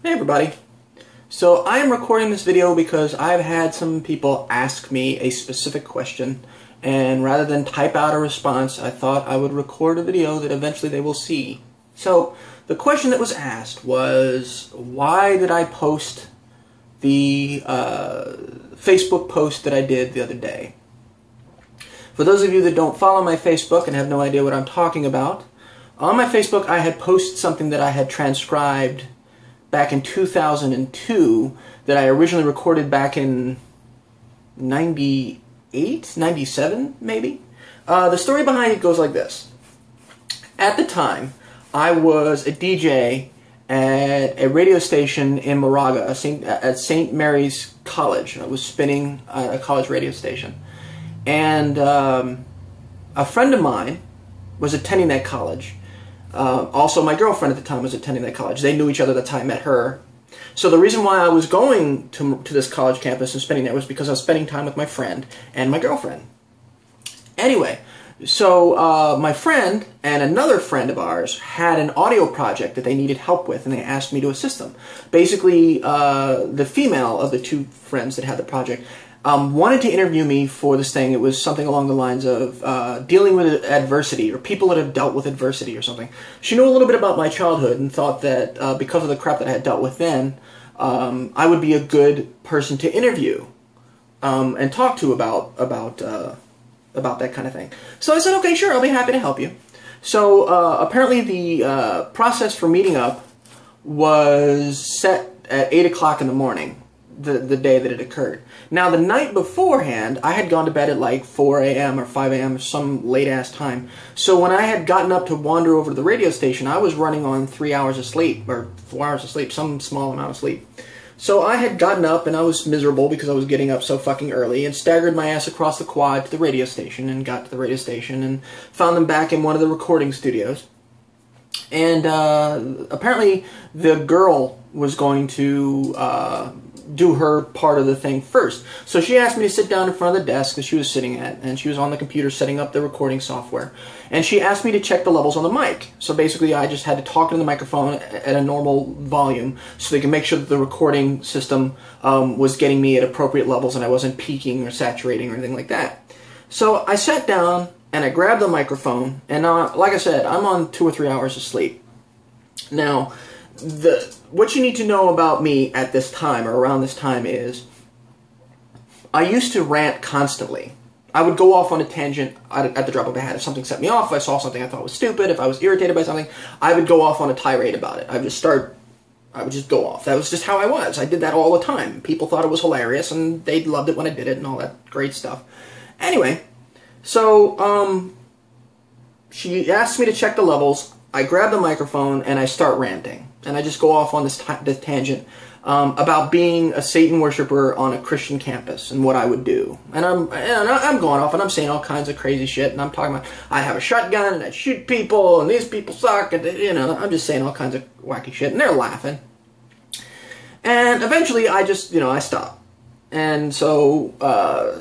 Hey everybody. So I am recording this video because I've had some people ask me a specific question, and rather than type out a response, I thought I would record a video that eventually they will see. So the question that was asked was, why did I post the Facebook post that I did the other day? For those of you that don't follow my Facebook and have no idea what I'm talking about, on my Facebook I had posted something that I had transcribed back in 2002 that I originally recorded back in 98, 97 maybe. The story behind it goes like this. At the time, I was a DJ at a radio station in Moraga, at St. Mary's College. I was spinning a college radio station. And a friend of mine was attending that college. Also, my girlfriend at the time was attending that college. They knew each other at the time, met her. So the reason why I was going to this college campus and spending there was because I was spending time with my friend and my girlfriend. Anyway, so my friend and another friend of ours had an audio project that they needed help with, and they asked me to assist them. Basically, the female of the two friends that had the project wanted to interview me for this thing. It was something along the lines of dealing with adversity, or people that have dealt with adversity or something. She knew a little bit about my childhood and thought that because of the crap that I had dealt with then, I would be a good person to interview and talk to about that kind of thing. So I said, okay, sure, I'll be happy to help you. So apparently the process for meeting up was set at 8 o'clock in the morning. The day that it occurred. Now, the night beforehand, I had gone to bed at like 4 a.m. or 5 a.m. or some late-ass time. So when I had gotten up to wander over to the radio station, I was running on 3 hours of sleep, or 4 hours of sleep, some small amount of sleep. So I had gotten up, and I was miserable because I was getting up so fucking early, and staggered my ass across the quad to the radio station, and got to the radio station, and found them back in one of the recording studios. And apparently the girl was going to do her part of the thing first. So she asked me to sit down in front of the desk that she was sitting at, and she was on the computer setting up the recording software. And she asked me to check the levels on the mic. So basically I just had to talk into the microphone at a normal volume so they could make sure that the recording system was getting me at appropriate levels and I wasn't peaking or saturating or anything like that. So I sat down and I grabbed the microphone, and like I said, I'm on 2 or 3 hours of sleep. Now, what you need to know about me at this time, or around this time, is I used to rant constantly. I would go off on a tangent at the drop of a hat. If something set me off, if I saw something I thought was stupid, if I was irritated by something, I would go off on a tirade about it. I would just go off. That was just how I was. I did that all the time. People thought it was hilarious, and they loved it when I did it, and all that great stuff. Anyway, so she asked me to check the levels. I grab the microphone and I start ranting. And I just go off on this tangent about being a Satan worshiper on a Christian campus and what I would do. And I'm going off and I'm saying all kinds of crazy shit. And I'm talking about I have a shotgun and I shoot people and these people suck. And, I'm just saying all kinds of wacky shit. And they're laughing. And eventually I just, I stopped. And so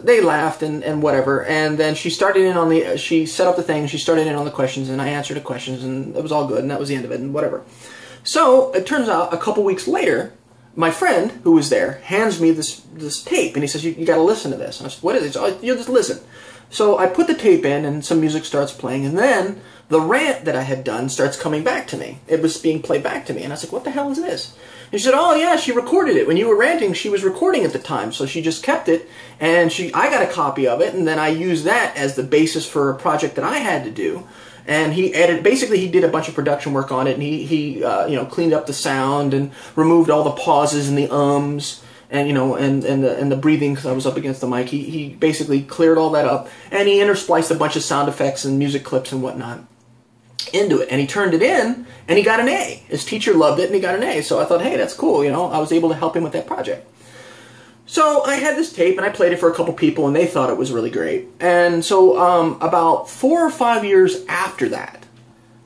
they laughed and whatever. And then she started in she set up the thing. She started in on the questions, and I answered the questions, and it was all good. And that was the end of it, and whatever. So it turns out a couple weeks later, my friend who was there hands me this tape, and he says, "You got to listen to this." And I said, "What is it?" So you just listen. So I put the tape in, and some music starts playing, and then the rant that I had done starts coming back to me. It was being played back to me, and I was like, "What the hell is this?" And she said, "Oh yeah, she recorded it when you were ranting. She was recording at the time, so she just kept it, and I got a copy of it, and then I used that as the basis for a project that I had to do." And he basically he did a bunch of production work on it, and he cleaned up the sound and removed all the pauses and the ums and and the breathing because I was up against the mic. He basically cleared all that up, and he interspliced a bunch of sound effects and music clips and whatnot into it, and he turned it in, and he got an A. His teacher loved it, and he got an A. So I thought, hey, that's cool. I was able to help him with that project. So I had this tape, and I played it for a couple people, and they thought it was really great. And so about 4 or 5 years after that,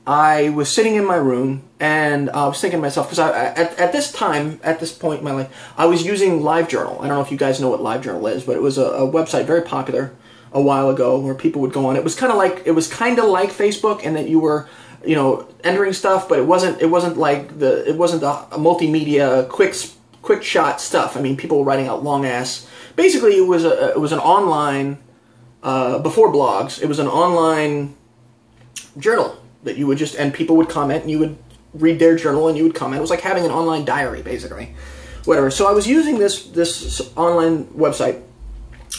I was sitting in my room, and I was thinking to myself, because at this point in my life, I was using LiveJournal. I don't know if you guys know what LiveJournal is, but it was a website very popular a while ago where people would go on. It was kind of like Facebook, in that you were entering stuff, but it wasn't a multimedia quick shot stuff. I mean, people were writing out long ass. Basically, it was an online before blogs. It was an online journal that you would and people would comment, and you would read their journal, and you would comment. It was like having an online diary, basically. Whatever. So I was using this online website,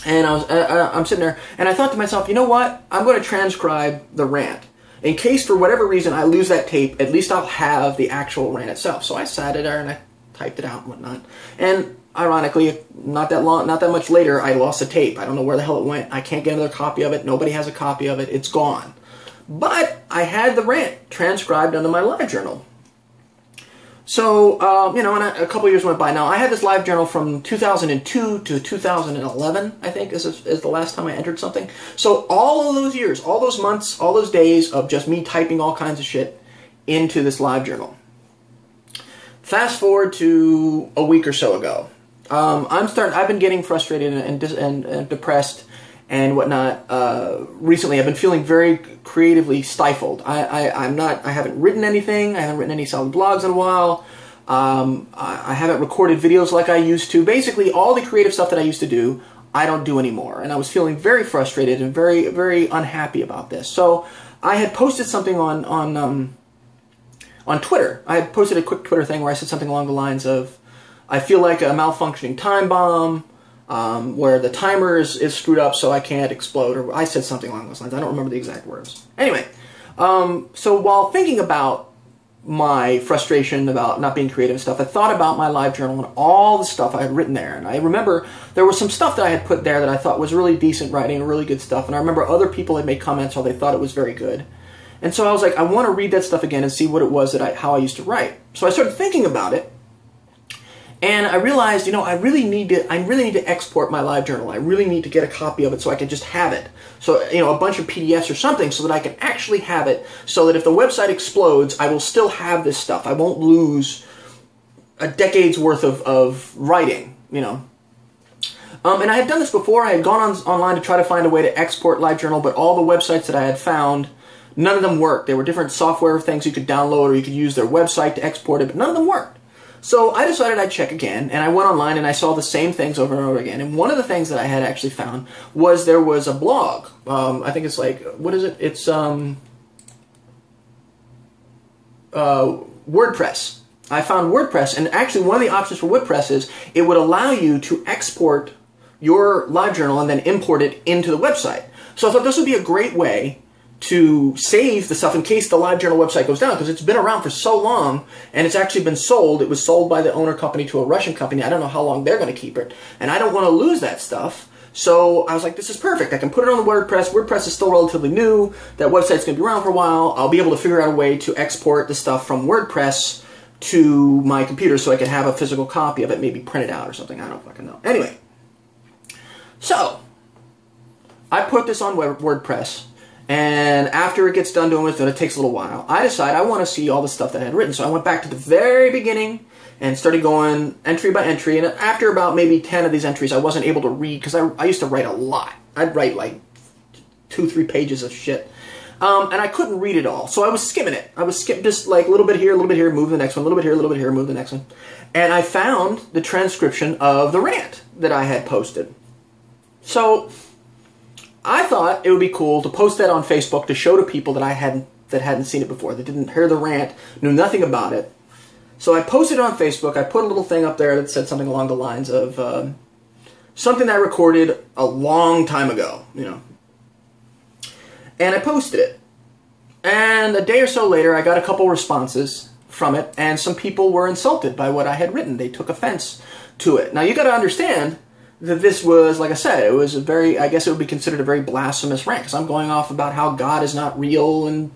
and I'm sitting there, and I thought to myself, you know what? I'm going to transcribe the rant. In case, for whatever reason, I lose that tape, at least I'll have the actual rant itself. So I sat there and I typed it out and whatnot. And ironically, not that much later, I lost the tape. I don't know where the hell it went. I can't get another copy of it. Nobody has a copy of it. It's gone. But I had the rant transcribed under my live journal. So, and a couple years went by. Now, I had this live journal from 2002 to 2011, I think, is the last time I entered something. So all of those years, all those months, all those days of just me typing all kinds of shit into this live journal. Fast forward to a week or so ago. I've been getting frustrated and depressed and whatnot. Recently, I've been feeling very creatively stifled. I haven't written anything. I haven't written any solid blogs in a while. I haven't recorded videos like I used to. Basically, all the creative stuff that I used to do, I don't do anymore. And I was feeling very frustrated and very, very unhappy about this. So I had posted something on Twitter. I had posted a quick Twitter thing where I said something along the lines of, I feel like a malfunctioning time bomb, where the timer is screwed up so I can't explode, or I said something along those lines. I don't remember the exact words. Anyway, so while thinking about my frustration about not being creative and stuff, I thought about my live journal and all the stuff I had written there. And I remember there was some stuff that I had put there that I thought was really decent writing and really good stuff. And I remember other people had made comments or they thought it was very good. And so I was like, I want to read that stuff again and see what it was how I used to write. So I started thinking about it. And I realized, I really need to export my live journal. I really need to get a copy of it so I can just have it. So, a bunch of PDFs or something so that I can actually have it so that if the website explodes, I will still have this stuff. I won't lose a decade's worth of writing, And I had done this before. I had gone online to try to find a way to export LiveJournal, but all the websites that I had found, none of them worked. There were different software things you could download or you could use their website to export it, but none of them worked. So I decided I'd check again, and I went online and I saw the same things over and over again. And one of the things that I had actually found was there was a blog. I think it's like, what is it? It's WordPress. I found WordPress, and actually one of the options for WordPress is it would allow you to export your live journal and then import it into the website. So I thought this would be a great way to save the stuff in case the LiveJournal website goes down, because it's been around for so long and it's actually been sold. It was sold by the owner company to a Russian company. I don't know how long they're going to keep it, and I don't want to lose that stuff. So I was like, this is perfect. I can put it on the WordPress. WordPress is still relatively new. That website's going to be around for a while. I'll be able to figure out a way to export the stuff from WordPress to my computer so I can have a physical copy of it, maybe print it out or something. I don't fucking know. Anyway, so I put this on WordPress. And after it gets done doing it, it takes a little while, I decide I want to see all the stuff that I had written. So I went back to the very beginning and started going entry by entry. And after about maybe 10 of these entries, I wasn't able to read because I used to write a lot. I'd write like 2-3 pages of shit. And I couldn't read it all. So I was skimming it. I was skipping just like a little bit here, move to the next one, a little bit here, move to the next one. And I found the transcription of the rant that I had posted. So I thought it would be cool to post that on Facebook to show to people that hadn't seen it before, that didn't hear the rant, knew nothing about it. So I posted it on Facebook. I put a little thing up there that said something along the lines of something I recorded a long time ago, And I posted it. And a day or so later, I got a couple responses from it, and some people were insulted by what I had written. They took offense to it. Now, you got to understand that this was, like I said, it was I guess it would be considered a very blasphemous rant, because I'm going off about how God is not real, and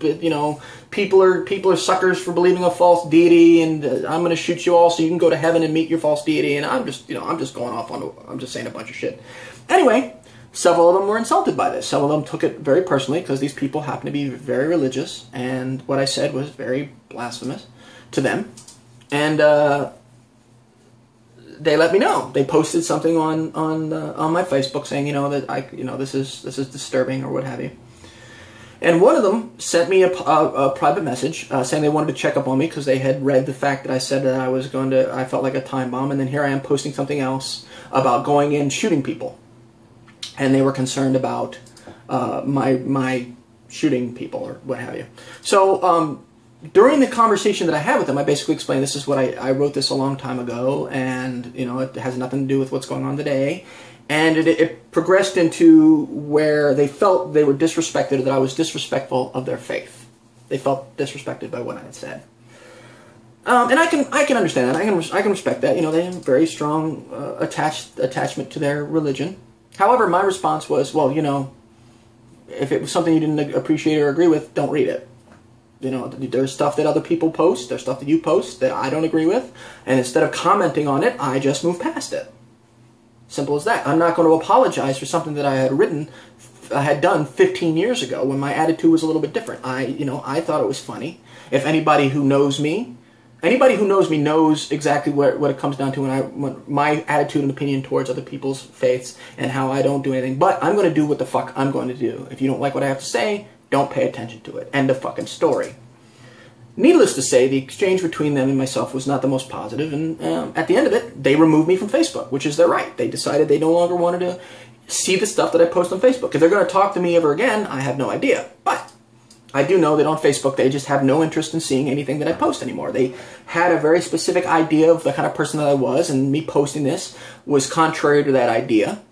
people are suckers for believing a false deity, and I'm going to shoot you all so you can go to heaven and meet your false deity, and I'm just going off I'm just saying a bunch of shit. Anyway, several of them were insulted by this. Some of them took it very personally, because these people happen to be very religious, and what I said was very blasphemous to them, and they let me know. They posted something on my Facebook saying, that this is disturbing or what have you. And one of them sent me a private message saying they wanted to check up on me because they had read the fact that I said that I felt like a time bomb, and then here I am posting something else about going in shooting people. And they were concerned about my shooting people or what have you. So during the conversation that I had with them, I basically explained this is what I wrote this a long time ago, and it has nothing to do with what's going on today. And it progressed into where they felt they were disrespected, or that I was disrespectful of their faith. They felt disrespected by what I had said. And I can understand that. I can respect that. They have a very strong attachment to their religion. However, my response was, well, if it was something you didn't appreciate or agree with, don't read it. There's stuff that other people post, there's stuff that you post that I don't agree with, and instead of commenting on it, I just move past it. Simple as that. I'm not going to apologize for something that I had done 15 years ago when my attitude was a little bit different. I thought it was funny. If anybody who knows me knows exactly what it comes down to when my attitude and opinion towards other people's faiths and how I don't do anything. But I'm going to do what the fuck I'm going to do. If you don't like what I have to say, don't pay attention to it. End of fucking story. Needless to say, the exchange between them and myself was not the most positive, and at the end of it, they removed me from Facebook, which is their right. They decided they no longer wanted to see the stuff that I post on Facebook. If they're going to talk to me ever again, I have no idea. But I do know that on Facebook, they just have no interest in seeing anything that I post anymore. They had a very specific idea of the kind of person that I was, and me posting this was contrary to that idea.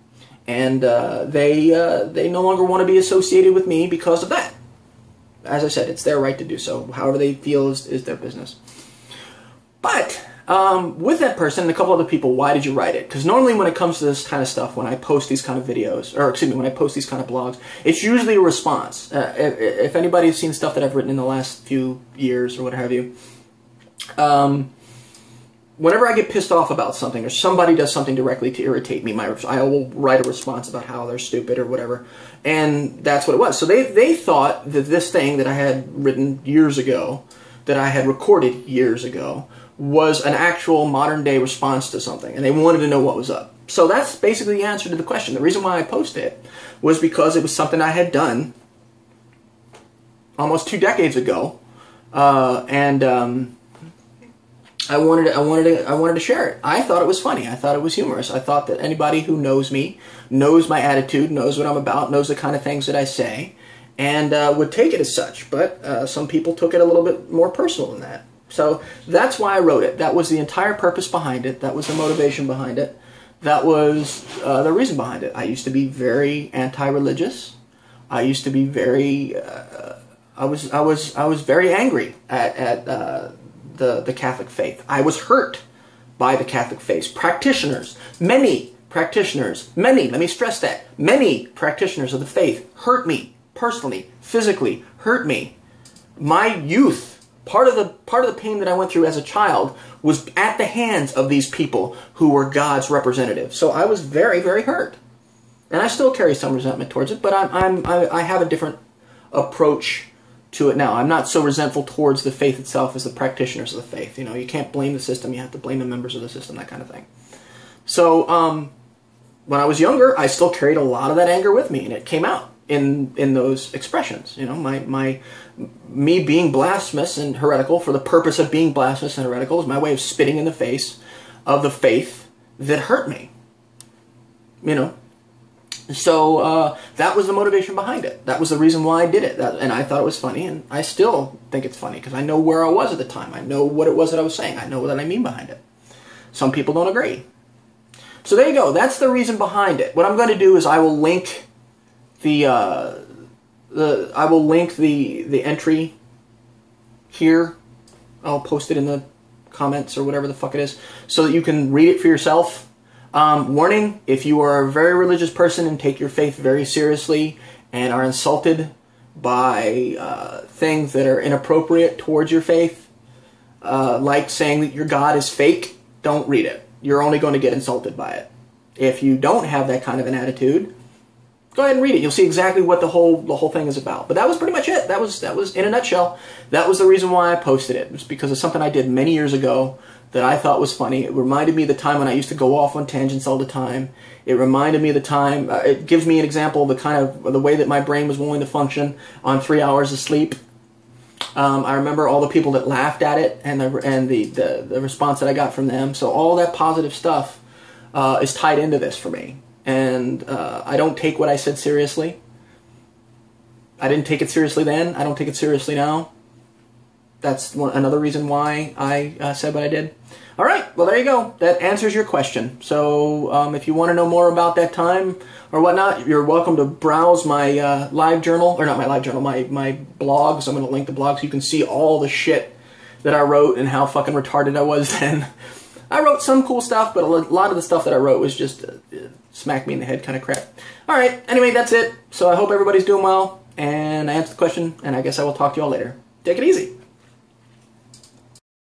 And they no longer want to be associated with me because of that. As I said, it's their right to do so. However they feel is their business. But with that person and a couple other people, why did you write it? Because normally when it comes to this kind of stuff, when I post these kind of videos, or excuse me, when I post these kind of blogs, it's usually a response. If anybody's seen stuff that I've written in the last few years or what have you, whenever I get pissed off about something or somebody does something directly to irritate me, I will write a response about how they're stupid or whatever. And that's what it was. So they thought that this thing that I had written years ago, that I had recorded years ago, was an actual modern day response to something. And they wanted to know what was up. So that's basically the answer to the question. The reason why I posted it was because it was something I had done almost 2 decades ago. I wanted to share it. I thought it was funny. I thought it was humorous. I thought that anybody who knows me, knows my attitude, knows what I'm about, knows the kind of things that I say, and would take it as such. But some people took it a little bit more personal than that. So that's why I wrote it. That was the entire purpose behind it. That was the motivation behind it. That was the reason behind it. I used to be very anti-religious. I used to be very. I was very angry at the Catholic faith. I was hurt by the Catholic faith. Many practitioners, let me stress that, many practitioners of the faith hurt me personally, physically, hurt me. My youth, part of the pain that I went through as a child was at the hands of these people who were God's representatives. So I was very, very hurt. And I still carry some resentment towards it, but I have a different approach to it now. I'm not so resentful towards the faith itself as the practitioners of the faith. You can't blame the system. You have to blame the members of the system, that kind of thing. So when I was younger, I still carried a lot of that anger with me, and it came out in those expressions. Me being blasphemous and heretical for the purpose of being blasphemous and heretical is my way of spitting in the face of the faith that hurt me. So that was the motivation behind it. That was the reason why I did it. And I thought it was funny, and I still think it's funny because I know where I was at the time. I know what it was that I was saying. I know what I mean behind it. Some people don't agree. So there you go. That's the reason behind it. What I'm going to do is I will link the entry here. I'll post it in the comments or whatever the fuck it is, so that you can read it for yourself. Warning, if you are a very religious person and take your faith very seriously and are insulted by things that are inappropriate towards your faith, like saying that your God is fake, don't read it. You're only going to get insulted by it. If you don't have that kind of an attitude, Go ahead and read it. You'll see exactly what the whole thing is about. But that was pretty much it. That was in a nutshell. That was the reason why I posted it. It was because of something I did many years ago that I thought was funny. It reminded me of the time when I used to go off on tangents all the time. It reminded me of the time. It gives me an example of the way that my brain was willing to function on 3 hours of sleep. I remember all the people that laughed at it and the response that I got from them. So all that positive stuff is tied into this for me. And I don't take what I said seriously. I didn't take it seriously then. I don't take it seriously now. That's another reason why I said what I did. All right, well, there you go. That answers your question. So if you want to know more about that time or whatnot, you're welcome to browse my live journal, or not my live journal, my blogs. I'm going to link the blog so you can see all the shit that I wrote and how fucking retarded I was then. I wrote some cool stuff, but a lot of the stuff that I wrote was just smack me in the head kind of crap. All right, anyway, that's it. So I hope everybody's doing well, and I answered the question, and I guess I will talk to you all later. Take it easy.